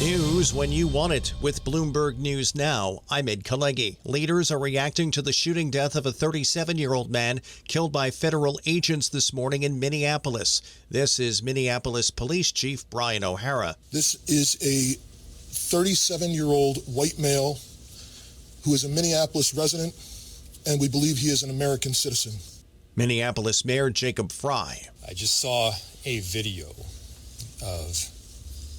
News when you want it with Bloomberg News Now. I'm Ed Kalegi. Leaders are reacting to the shooting death of a 37-year-old man killed by federal agents this morning in Minneapolis. This is Minneapolis Police Chief Brian O'Hara. This is a 37-year-old white male who is a Minneapolis resident, and we believe he is an American citizen. Minneapolis Mayor Jacob Fry. I just saw a video of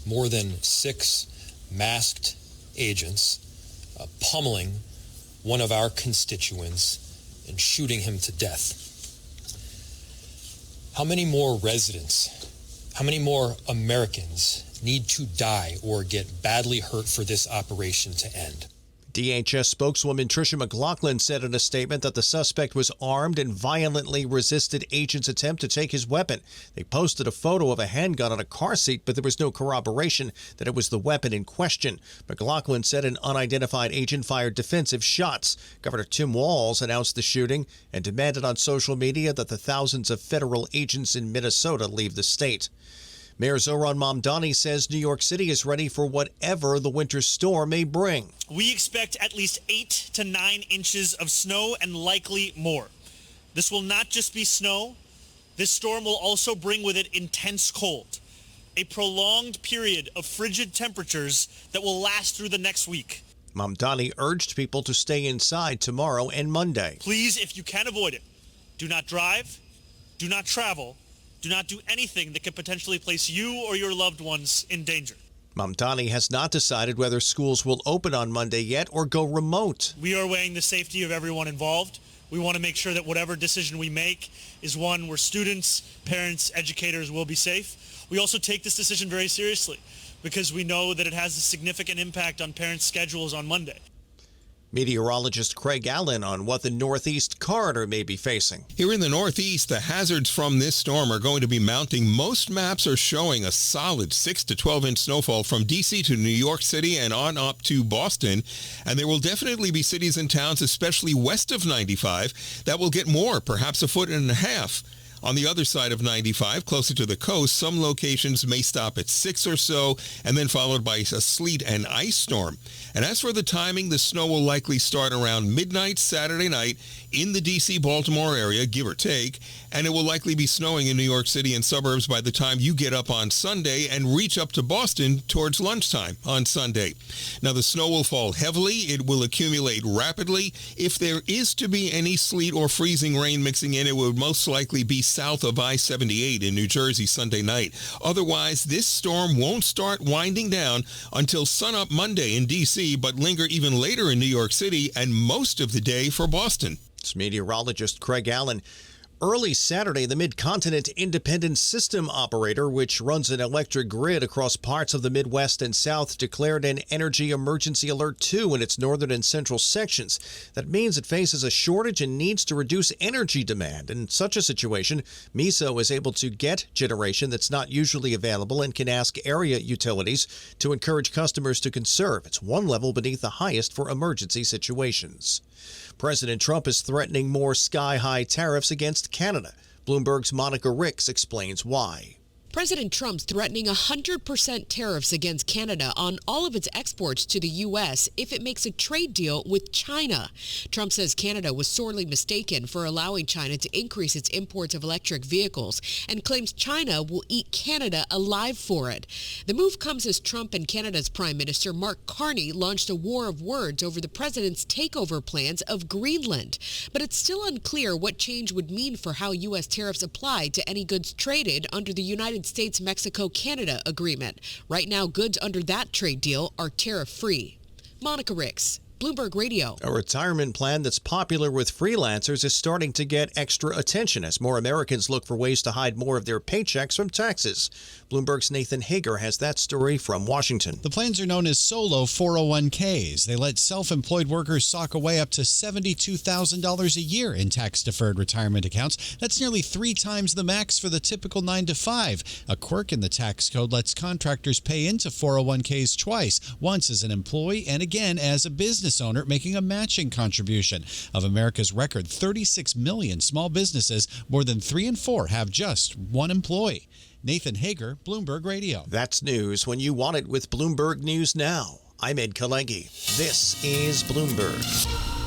more than 6 masked agents pummeling one of our constituents and shooting him to death. How many more residents, how many more Americans need to die or get badly hurt for this operation to end? DHS spokeswoman Tricia McLaughlin said in a statement that the suspect was armed and violently resisted agents' attempt to take his weapon. They posted a photo of a handgun on a car seat, but there was no corroboration that it was the weapon in question. McLaughlin said an unidentified agent fired defensive shots. Governor Tim Walz announced the shooting and demanded on social media that the thousands of federal agents in Minnesota leave the state. Mayor Zohran Mamdani says New York City is ready for whatever the winter storm may bring. We expect at least 8 to 9 inches of snow and likely more. This will not just be snow. This storm will also bring with it intense cold, a prolonged period of frigid temperatures that will last through the next week. Mamdani urged people to stay inside tomorrow and Monday. Please, if you can avoid it, do not drive, do not travel, do not do anything that could potentially place you or your loved ones in danger. Mamdani has not decided whether schools will open on Monday yet or go remote. We are weighing the safety of everyone involved. We want to make sure that whatever decision we make is one where students, parents, educators will be safe. We also take this decision very seriously because we know that it has a significant impact on parents' schedules on Monday. Meteorologist Craig Allen on what the Northeast corridor may be facing. Here in the Northeast, the hazards from this storm are going to be mounting. Most maps are showing a solid 6 to 12-inch snowfall from D.C. to New York City and on up to Boston. And there will definitely be cities and towns, especially west of 95, that will get more, perhaps 1.5 feet. On the other side of 95, closer to the coast, some locations may stop at 6 or so, and then followed by a sleet and ice storm. And as for the timing, the snow will likely start around midnight Saturday night in the D.C.-Baltimore area, give or take, and it will likely be snowing in New York City and suburbs by the time you get up on Sunday and reach up to Boston towards lunchtime on Sunday. Now, the snow will fall heavily. It will accumulate rapidly. If there is to be any sleet or freezing rain mixing in, it would most likely be south of I-78 in New Jersey Sunday night. Otherwise, this storm won't start winding down until sunup Monday in D.C., but linger even later in New York City and most of the day for Boston. It's meteorologist Craig Allen. Early Saturday, the Mid-Continent Independent System Operator, which runs an electric grid across parts of the Midwest and South, declared an Energy Emergency Alert 2 in its northern and central sections. That means it faces a shortage and needs to reduce energy demand. In such a situation, MISO is able to get generation that's not usually available and can ask area utilities to encourage customers to conserve. It's one level beneath the highest for emergency situations. President Trump is threatening more sky-high tariffs against Canada. Bloomberg's Monica Ricks explains why. President Trump's threatening 100% tariffs against Canada on all of its exports to the U.S. if it makes a trade deal with China. Trump says Canada was sorely mistaken for allowing China to increase its imports of electric vehicles and claims China will eat Canada alive for it. The move comes as Trump and Canada's Prime Minister Mark Carney launched a war of words over the president's takeover plans of Greenland. But it's still unclear what change would mean for how U.S. tariffs apply to any goods traded under the United States-Mexico-Canada agreement. Right now, goods under that trade deal are tariff-free. Monica Ricks, Bloomberg Radio. A retirement plan that's popular with freelancers is starting to get extra attention as more Americans look for ways to hide more of their paychecks from taxes. Bloomberg's Nathan Hager has that story from Washington. The plans are known as solo 401ks. They let self-employed workers sock away up to $72,000 a year in tax-deferred retirement accounts. That's nearly 3 times the max for the typical 9-to-5. A quirk in the tax code lets contractors pay into 401ks twice, once as an employee and again as a business owner, making a matching contribution. Of America's record 36 million small businesses, more than 3 in 4 have just one employee. Nathan Hager, Bloomberg Radio. That's news when you want it with Bloomberg News Now. I'm Ed Kalegi. This is Bloomberg.